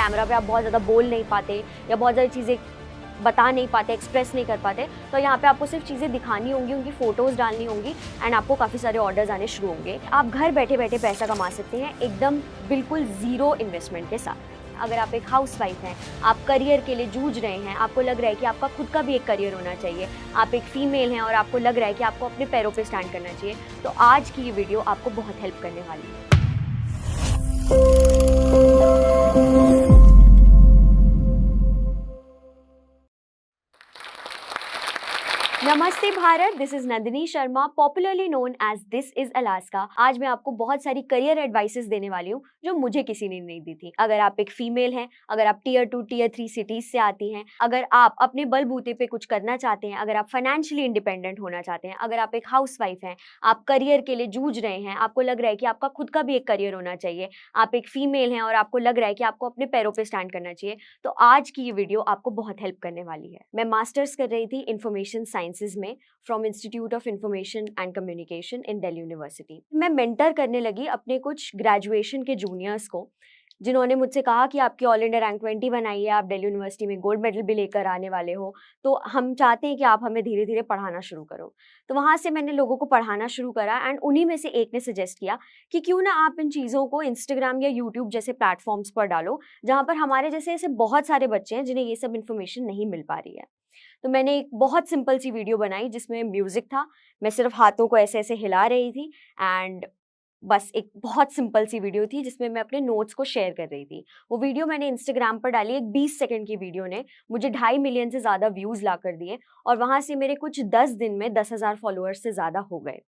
Camera पे आप बहुत ज़्यादा बोल नहीं पाते या बहुत ज़्यादा चीज़ें बता नहीं पाते, एक्सप्रेस नहीं कर पाते, तो यहाँ पे आपको सिर्फ चीज़ें दिखानी होंगी, उनकी फ़ोटोज़ डालनी होंगी एंड आपको काफ़ी सारे ऑर्डर्स आने शुरू होंगे। आप घर बैठे बैठे पैसा कमा सकते हैं एकदम बिल्कुल ज़ीरो इन्वेस्टमेंट के साथ। अगर आप एक हाउसवाइफ हैं, आप करियर के लिए जूझ रहे हैं, आपको लग रहा है कि आपका खुद का भी एक करियर होना चाहिए, आप एक फ़ीमेल हैं और आपको लग रहा है कि आपको अपने पैरों पे स्टैंड करना चाहिए, तो आज की ये वीडियो आपको बहुत हेल्प करने वाली है। नमस्ते Bharat, this is Nandini Sharma, popularly known as this is Alaska. आज मैं आपको बहुत सारी करियर एडवाइसेस देने वाली हूँ जो मुझे किसी ने नहीं दी थी। अगर आप एक फीमेल हैं, अगर आप टियर 2 टियर 3 सिटीज से आती हैं, अगर आप अपने बलबूते पे कुछ करना चाहते हैं, अगर आप फाइनेंशियली इंडिपेंडेंट होना चाहते हैं, अगर आप एक हाउसवाइफ हैं, आप करियर के लिए जूझ रहे हैं, आपको लग रहा है कि आपका खुद का भी एक करियर होना चाहिए, आप एक फीमेल हैं और आपको लग रहा है कि आपको अपने पैरों पे स्टैंड करना चाहिए, तो आज की ये वीडियो आपको बहुत हेल्प करने वाली है। मैं मास्टर्स कर रही थी इंफॉर्मेशन साइंसेज में from institute of information and communication in Delhi university. मैं मेंटर करने लगी अपने कुछ ग्रेजुएशन के जूनियर्स को, जिन्होंने मुझसे कहा कि आपकी ऑल इंडिया रैंक 21 आई है, आप दिल्ली यूनिवर्सिटी में गोल्ड मेडल भी लेकर आने वाले हो, तो हम चाहते हैं कि आप हमें धीरे धीरे पढ़ाना शुरू करो। तो वहाँ से मैंने लोगों को पढ़ाना शुरू करा एंड उन्हीं में से एक ने सजेस्ट किया कि क्यों ना आप इन चीज़ों को इंस्टाग्राम या यूट्यूब जैसे प्लेटफॉर्म्स पर डालो, जहाँ पर हमारे जैसे ऐसे बहुत सारे बच्चे हैं जिन्हें ये सब इन्फॉर्मेशन नहीं मिल पा रही है। तो मैंने एक बहुत सिंपल सी वीडियो बनाई जिसमें म्यूजिक था, मैं सिर्फ हाथों को ऐसे ऐसे हिला रही थी एंड बस एक बहुत सिंपल सी वीडियो थी जिसमें मैं अपने नोट्स को शेयर कर रही थी। वो वीडियो मैंने इंस्टाग्राम पर डाली, एक 20 सेकंड की वीडियो ने मुझे 2.5 मिलियन से ज़्यादा व्यूज़ ला कर दिए और वहाँ से मेरे कुछ 10 दिन में 10,000 फॉलोअर्स से ज़्यादा हो गए।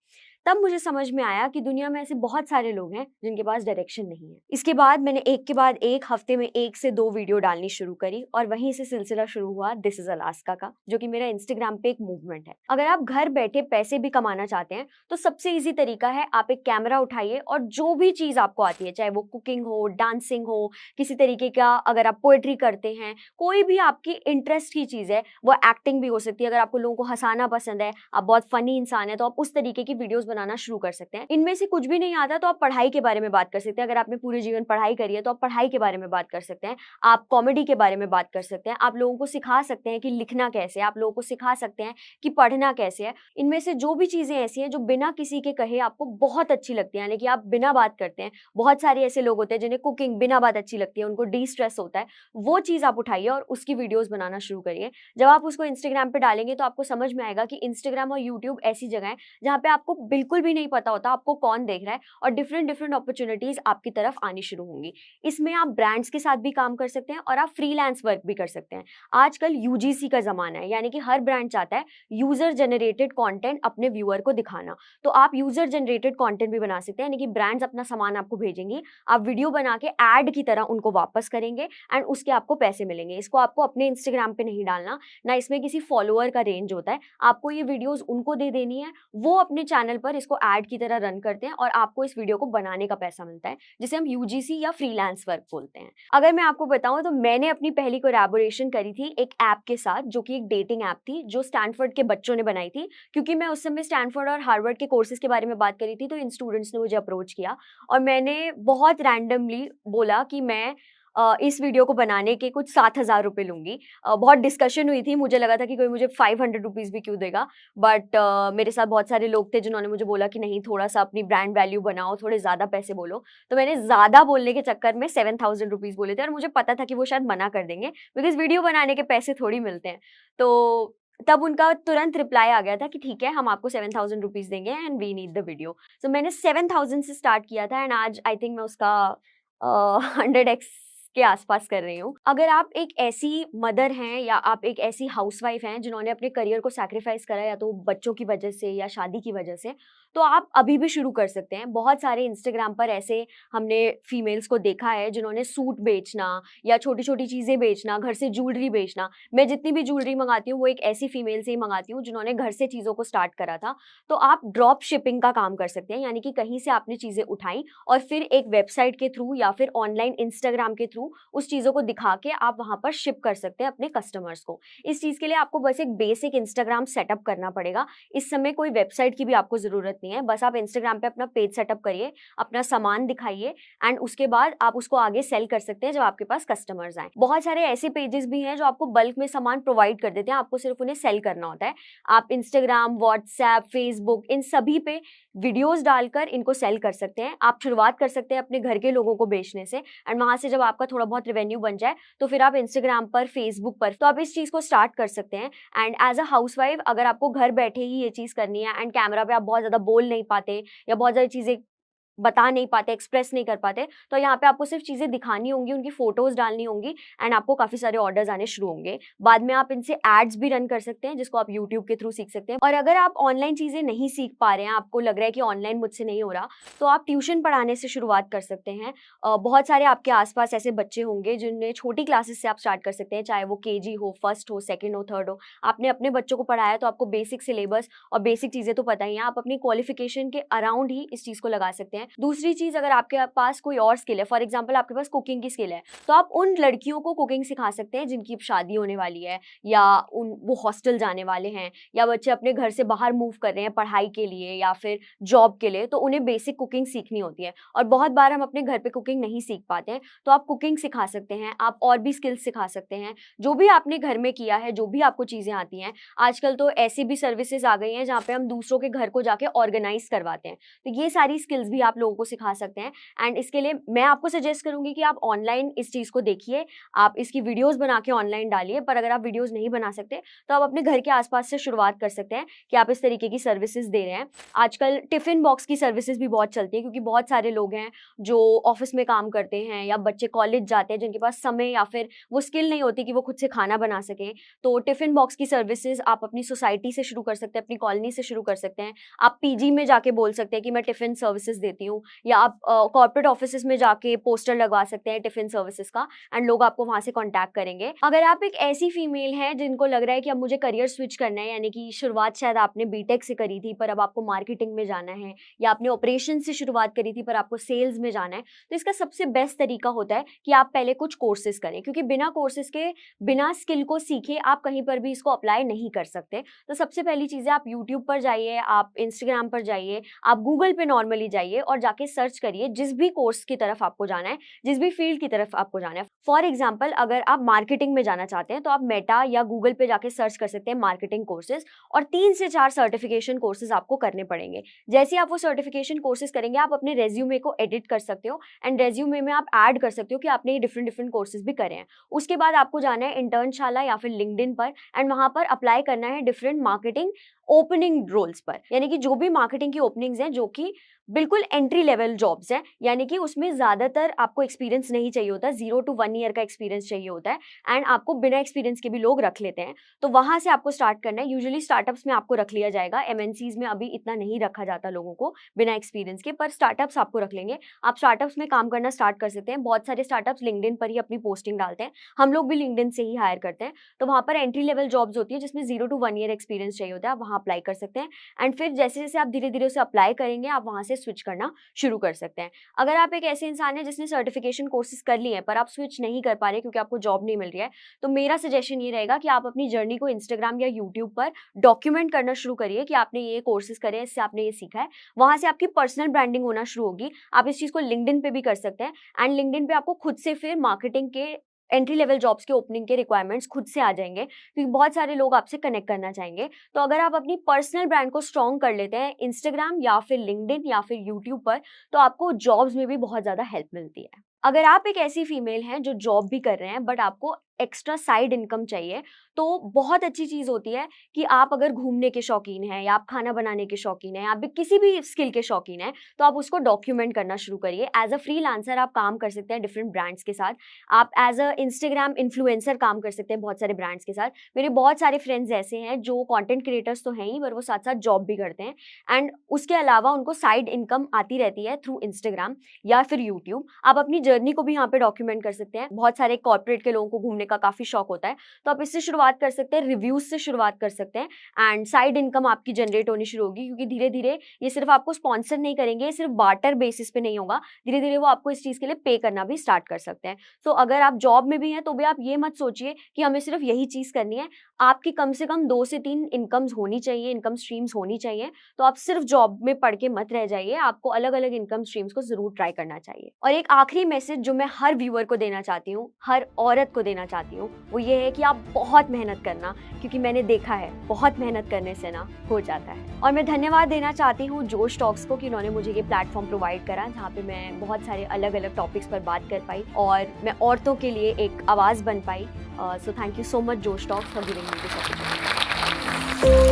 तब मुझे समझ में आया कि दुनिया में ऐसे बहुत सारे लोग हैं जिनके पास डायरेक्शन नहीं है। इसके बाद मैंने एक के बाद एक हफ्ते में 1 से 2 वीडियो डालनी शुरू करी और वहीं से सिलसिला शुरू हुआ दिस इज अलास्का का, जो कि मेरा इंस्टाग्राम पे एक मूवमेंट है। अगर आप घर बैठे पैसे भी कमाना चाहते हैं तो सबसे ईजी तरीका है, आप एक कैमरा उठाइए और जो भी चीज आपको आती है, चाहे वो कुकिंग हो, डांसिंग हो, किसी तरीके का, अगर आप पोएट्री करते हैं, कोई भी आपकी इंटरेस्ट की चीज है, वो एक्टिंग भी हो सकती है। अगर आपको लोगों को हंसाना पसंद है, आप बहुत फनी इंसान है, तो आप उस तरीके की वीडियोस बनाना शुरू कर सकते हैं। इनमें से कुछ भी नहीं आता तो आप पढ़ाई के बारे में बात कर सकते हैं। अगर आपने पूरे जीवन पढ़ाई करी है तो आप पढ़ाई के बारे में बात कर सकते हैं, आप कॉमेडी के बारे में बात कर सकते हैं, आप लोगों को सिखा सकते हैं कि लिखना कैसे है, आप लोगों को सिखा सकते हैं कि पढ़ना कैसे है। इनमें से जो भी चीजें ऐसी हैं जो बिना किसी के कहे आपको बहुत अच्छी लगती है, यानी कि आप बिना बात करते हैं, बहुत सारे ऐसे लोग होते हैं जिन्हें कुकिंग बिना बात अच्छी लगती है, उनको डी स्ट्रेस होता है, वो चीज आप उठाइए और उसकी वीडियोस बनाना शुरू करिए। जब आप उसको इंस्टाग्राम पे डालेंगे तो आपको समझ में आएगा कि इंस्टाग्राम और यूट्यूब ऐसी जगह है जहाँ पे आपको बिल्कुल भी नहीं पता होता आपको कौन देख रहा है और डिफरेंट डिफरेंट अपॉर्चुनिटीज आपकी तरफ आनी शुरू होंगी। इसमें आप ब्रांड्स के साथ भी काम कर सकते हैं और आप फ्रीलांस वर्क भी कर सकते हैं। आजकल यूजीसी का जमाना है, यानी कि हर ब्रांड चाहता है यूजर जनरेटेड कंटेंट अपने व्यूअर को दिखाना, तो आप यूजर जनरेटेड कंटेंट भी बना सकते हैं, यानी कि ब्रांड्स अपना सामान आपको भेजेंगी, आप वीडियो बना के एड की तरह उनको वापस करेंगे एंड उसके आपको पैसे मिलेंगे। इसको आपको अपने इंस्टाग्राम पे नहीं डालना, ना इसमें किसी फॉलोअर का रेंज होता है, आपको ये वीडियोस उनको दे देनी है, वो अपने चैनल पर इसको एड की तरह रन करते हैं और आपको इस वीडियो को बनाने का पैसा मिलता है, जिसे हम यूजीसी या फ्रीलांस वर्क बोलते हैं। अगर मैं आपको बताऊं तो मैंने अपनी पहली कोलैबोरेशन करी थी एक ऐप के साथ, जो कि एक डेटिंग ऐप थी जो स्टैनफोर्ड के बच्चों ने बनाई थी। क्योंकि मैं उस समय स्टैनफोर्ड और हार्वर्ड के कोर्सेज के बारे में बात करी थी, तो इन स्टूडेंट्स ने मुझे अप्रोच किया और मैंने बहुत रैंडमली बोला कि मैं इस वीडियो को बनाने के कुछ 7,000 रुपये लूंगी। बहुत डिस्कशन हुई थी, मुझे लगा था कि कोई मुझे 500 रुपीज़ भी क्यों देगा, बट मेरे साथ बहुत सारे लोग थे जिन्होंने मुझे बोला कि नहीं, थोड़ा सा अपनी ब्रांड वैल्यू बनाओ, थोड़े ज़्यादा पैसे बोलो। तो मैंने ज़्यादा बोलने के चक्कर में 7,000 रुपीज़ बोले थे और मुझे पता था कि वो शायद मना कर देंगे, बिकॉज वीडियो बनाने के पैसे थोड़ी मिलते हैं। तो तब उनका तुरंत रिप्लाई आ गया था कि ठीक है, हम आपको 7,000 रुपीज़ देंगे and we need the video. तो मैंने 7,000 से स्टार्ट किया था एंड आज आई थिंक मैं उसका 100x के आसपास कर रही हूँ। अगर आप एक ऐसी मदर हैं या आप एक ऐसी हाउसवाइफ हैं जिन्होंने अपने करियर को सैक्रिफाइस करा, या तो बच्चों की वजह से या शादी की वजह से, तो आप अभी भी शुरू कर सकते हैं। बहुत सारे इंस्टाग्राम पर ऐसे हमने फीमेल्स को देखा है जिन्होंने सूट बेचना या छोटी छोटी चीज़ें बेचना, घर से ज्वेलरी बेचना, मैं जितनी भी ज्वेलरी मंगाती हूँ वो एक ऐसी फीमेल से ही मंगाती हूँ जिन्होंने घर से चीज़ों को स्टार्ट करा था। तो आप ड्रॉप शिपिंग का काम कर सकते हैं, यानी कि कहीं से आपने चीज़ें उठाई और फिर एक वेबसाइट के थ्रू या फिर ऑनलाइन इंस्टाग्राम के थ्रू उस चीज़ों को दिखा के आप वहाँ पर शिप कर सकते हैं अपने कस्टमर्स को। इस चीज़ के लिए आपको बस एक बेसिक इंस्टाग्राम सेटअप करना पड़ेगा। इस समय कोई वेबसाइट की भी आपको ज़रूरत नहीं है, बस आप इंस्टाग्राम पे अपना पेज सेटअप करिए, अपना सामान दिखाइए एंड उसके बाद आप उसको आगे सेल कर सकते हैं जब आपके पास कस्टमर्स आए। बहुत सारे ऐसे पेजेस भी हैं जो आपको बल्क में सामान प्रोवाइड कर देते हैं, आपको सिर्फ उन्हें सेल करना होता है। आप इंस्टाग्राम, व्हाट्सएप, फेसबुक इन सभी पे वीडियोस डालकर इनको सेल कर सकते हैं। आप शुरुआत कर सकते हैं अपने घर के लोगों को बेचने से एंड वहां से जब आपका थोड़ा बहुत रेवेन्यू बन जाए तो फिर आप इंस्टाग्राम पर, फेसबुक पर तो आप इस चीज को स्टार्ट कर सकते हैं। एंड एज अ हाउसवाइफ अगर आपको घर बैठे ही ये चीज करनी है एंड कैमरा पे आप बहुत ज्यादा बोल नहीं पाते या बहुत सारी चीजें बता नहीं पाते, एक्सप्रेस नहीं कर पाते, तो यहाँ पे आपको सिर्फ चीज़ें दिखानी होंगी, उनकी फ़ोटोज़ डालनी होंगी एंड आपको काफ़ी सारे ऑर्डर्स आने शुरू होंगे। बाद में आप इनसे एड्स भी रन कर सकते हैं, जिसको आप यूट्यूब के थ्रू सीख सकते हैं। और अगर आप ऑनलाइन चीज़ें नहीं सीख पा रहे हैं, आपको लग रहा है कि ऑनलाइन मुझसे नहीं हो रहा, तो आप ट्यूशन पढ़ाने से शुरुआत कर सकते हैं। बहुत सारे आपके आस-पास ऐसे बच्चे होंगे जिन्हें छोटी क्लासेस से आप स्टार्ट कर सकते हैं, चाहे वो केजी हो, फर्स्ट हो, सेकंड हो, थर्ड हो। आपने अपने बच्चों को पढ़ाया तो आपको बेसिक सिलेबस और बेसिक चीज़ें तो पता ही हैं, आप अपनी क्वालिफ़िकेशन के अराउंड ही इस चीज़ को लगा सकते हैं। दूसरी चीज़, अगर आपके पास कोई और स्किल है, फॉर एग्जांपल आपके पास कुकिंग की स्किल है, तो आप उन लड़कियों को कुकिंग सिखा सकते हैं जिनकी शादी होने वाली है या वो हॉस्टल जाने वाले हैं या बच्चे अपने घर से बाहर मूव कर रहे हैं पढ़ाई के लिए या फिर जॉब के लिए, तो उन्हें बेसिक कुकिंग सीखनी होती है और बहुत बार हम अपने घर पे कुकिंग नहीं सीख पाते हैं, तो आप कुकिंग सिखा सकते हैं, आप और भी स्किल्स सिखा सकते हैं। जो भी आपने घर में किया है, जो भी आपको चीज़ें आती हैं, आजकल तो ऐसी भी सर्विसेज आ गई हैं जहाँ पे हम दूसरों के घर को जाके ऑर्गेनाइज करवाते हैं, तो ये सारी स्किल्स भी आप लोगों को सिखा सकते हैं। एंड इसके लिए मैं आपको सजेस्ट करूंगी कि आप ऑनलाइन इस चीज़ को देखिए, आप इसकी वीडियोस बना के ऑनलाइन डालिए, पर अगर आप वीडियोस नहीं बना सकते तो आप अपने घर के आसपास से शुरुआत कर सकते हैं कि आप इस तरीके की सर्विसेज दे रहे हैं। आजकल टिफ़िन बॉक्स की सर्विसेज भी बहुत चलती है, क्योंकि बहुत सारे लोग हैं जो ऑफिस में काम करते हैं या बच्चे कॉलेज जाते हैं जिनके पास समय या फिर वो स्किल नहीं होती कि वो खुद से खाना बना सकें, तो टिफ़िन बॉक्स की सर्विसेज आप अपनी सोसाइटी से शुरू कर सकते हैं, अपनी कॉलोनी से शुरू कर सकते हैं। आप पीजी में जाके बोल सकते हैं कि मैं टिफ़िन सर्विसेज देती हूँ, या आप कॉर्पोरेट ऑफिसेज में जाके पोस्टर लगवा सकते हैं टिफिन सर्विसेज का एंड लोग आपको वहां से कांटेक्ट करेंगे। अगर आप एक ऐसी फीमेल हैं जिनको लग रहा है कि अब मुझे करियर स्विच करना है, यानी कि शुरुआत शायद आपने बीटेक से करी थी पर अब आपको मार्केटिंग में जाना है, या आपने ऑपरेशन से शुरुआत करी थी पर आपको सेल्स में जाना है, तो इसका सबसे बेस्ट तरीका होता है कि आप पहले कुछ कोर्सेज करें, क्योंकि बिना कोर्सेज के, बिना स्किल को सीखे आप कहीं पर भी इसको अप्लाई नहीं कर सकते। तो सबसे पहली चीज़ है, आप यूट्यूब पर जाइए, आप इंस्टाग्राम पर जाइए, आप गूगल पे नॉर्मली जाइए और जाके सर्च करिए जिस भी कोर्स की तरफ आपको जाना है, जिस भी फील्ड की तरफ आपको जाना है। फॉर एग्जाम्पल अगर आप मार्केटिंग में जाना चाहते हैं तो आप मेटा या गूगल पे जाके सर्च कर सकते हैं मार्केटिंग कोर्सेज, और 3 से 4 सर्टिफिकेशन कोर्सेज आपको करने पड़ेंगे। जैसे आप वो सर्टिफिकेशन कोर्सेज करेंगे, आप अपने रेज्यूमे को एडिट कर सकते हो एंड रेज्यूमे में आप ऐड कर सकते हो कि आपने ये डिफरेंट डिफरेंट कोर्सेज भी करे हैं। उसके बाद आपको जाना है इंटर्नशाला या फिर लिंक्डइन पर एंड वहां पर अप्लाई करना है डिफरेंट मार्केटिंग ओपनिंग रोल्स पर, यानी कि जो भी मार्केटिंग की ओपनिंग्स हैं जो कि बिल्कुल एंट्री लेवल जॉब्स हैं, यानी कि उसमें ज़्यादातर आपको एक्सपीरियंस नहीं चाहिए होता, 0 to 1 ईयर का एक्सपीरियंस चाहिए होता है एंड आपको बिना एक्सपीरियंस के भी लोग रख लेते हैं, तो वहाँ से आपको स्टार्ट करना है। यूजुअली स्टार्टअप्स में आपको रख लिया जाएगा, एमएनसीज में अभी इतना नहीं रखा जाता लोगों को बिना एक्सपीरियंस के, पर स्टार्टअप्स आपको रख लेंगे। आप स्टार्टअप्स में काम करना स्टार्ट कर सकते हैं। बहुत सारे स्टार्टअप्स लिंक्डइन पर ही अपनी पोस्टिंग डालते हैं, हम लोग भी लिंक्डइन से ही हायर करते हैं, तो वहाँ पर एंट्री लेवल जॉब्स होती है जिसमें 0 to 1 ईयर एक्सपीरियंस चाहिए होता है, आप वहाँ अप्लाई कर सकते हैं एंड फिर जैसे जैसे आप धीरे धीरे उसे अप्लाई करेंगे आप वहाँ से स्विच करना शुरू कर सकते हैं। अगर आप एक ऐसे इंसान हैं जिसने सर्टिफिकेशन कोर्सेज कर लिए हैं पर आप स्विच नहीं कर पा रहे क्योंकि आपको जॉब नहीं मिल रही है, तो मेरा सजेशन ये रहेगा कि आप अपनी जर्नी को इंस्टाग्राम या यूट्यूब पर डॉक्यूमेंट करना शुरू करिए कि आपने ये कोर्सेज करे, इससे आपने ये सीखा है। वहां से आपकी पर्सनल ब्रांडिंग होना शुरू होगी। आप इस चीज को लिंक्डइन पे भी कर सकते हैं एंड लिंक्डइन पे आपको खुद से फिर मार्केटिंग के एंट्री लेवल जॉब्स के ओपनिंग के रिक्वायरमेंट्स खुद से आ जाएंगे, क्योंकि बहुत सारे लोग आपसे कनेक्ट करना चाहेंगे। तो अगर आप अपनी पर्सनल ब्रांड को स्ट्रॉन्ग कर लेते हैं इंस्टाग्राम या फिर लिंक्डइन या फिर यूट्यूब पर, तो आपको जॉब्स में भी बहुत ज़्यादा हेल्प मिलती है। अगर आप एक ऐसी फीमेल हैं जो जॉब भी कर रहे हैं बट आपको एक्स्ट्रा साइड इनकम चाहिए, तो बहुत अच्छी चीज़ होती है कि आप अगर घूमने के शौकीन हैं या आप खाना बनाने के शौकीन हैं, आप भी किसी भी स्किल के शौकीन हैं, तो आप उसको डॉक्यूमेंट करना शुरू करिए। एज अ फ्रीलांसर आप काम कर सकते हैं डिफरेंट ब्रांड्स के साथ, आप एज अ इंस्टाग्राम इन्फ्लुएंसर काम कर सकते हैं बहुत सारे ब्रांड्स के साथ। मेरे बहुत सारे फ्रेंड्स ऐसे हैं जो कंटेंट क्रिएटर्स तो हैं ही, पर वो साथ साथ जॉब भी करते हैं एंड उसके अलावा उनको साइड इनकम आती रहती है थ्रू इंस्टाग्राम या फिर यूट्यूब। आप अपनी जर्नी को भी यहाँ पे डॉक्यूमेंट कर सकते हैं। बहुत सारे कॉर्पोरेट के लोगों को घूमने का काफ़ी शौक होता है, तो आप इससे शुरुआत कर सकते हैं, रिव्यूज़ से शुरुआत कर सकते हैं एंड साइड इनकम आपकी जनरेट होनी शुरू होगी, क्योंकि धीरे-धीरे ये सिर्फ आपको स्पॉन्सर नहीं करेंगे, ये सिर्फ बार्टर बेसिस पे नहीं होगा, धीरे-धीरे वो आपको इस चीज़ के लिए पे करना भी स्टार्ट कर सकते हैं। सो अगर आप जॉब में भी हैं तो भी आप ये मत सोचिए कि हमें सिर्फ यही चीज़ करनी है, आपकी कम से कम 2 से 3 इनकम्स होनी चाहिए, इनकम स्ट्रीम्स होनी चाहिए। तो आप सिर्फ जॉब में पढ़ के मत रह जाइए, आपको अलग-अलग इनकम स्ट्रीम्स को ज़रूर ट्राई करना चाहिए। और एक आखिरी मैसेज जो मैं हर व्यूअर को देना चाहती हूँ, हर औरत को देना चाहती हूँ, वो ये है कि आप बहुत मेहनत करना, क्योंकि मैंने देखा है बहुत मेहनत करने से ना हो जाता है। और मैं धन्यवाद देना चाहती हूँ जोश टॉक्स को कि उन्होंने मुझे ये प्लेटफॉर्म प्रोवाइड करा, जहाँ पे मैं बहुत सारे अलग-अलग टॉपिक्स पर बात कर पाई और मैं औरतों के लिए एक आवाज़ बन पाई। So thank you so much Josh Talks for giving me this opportunity.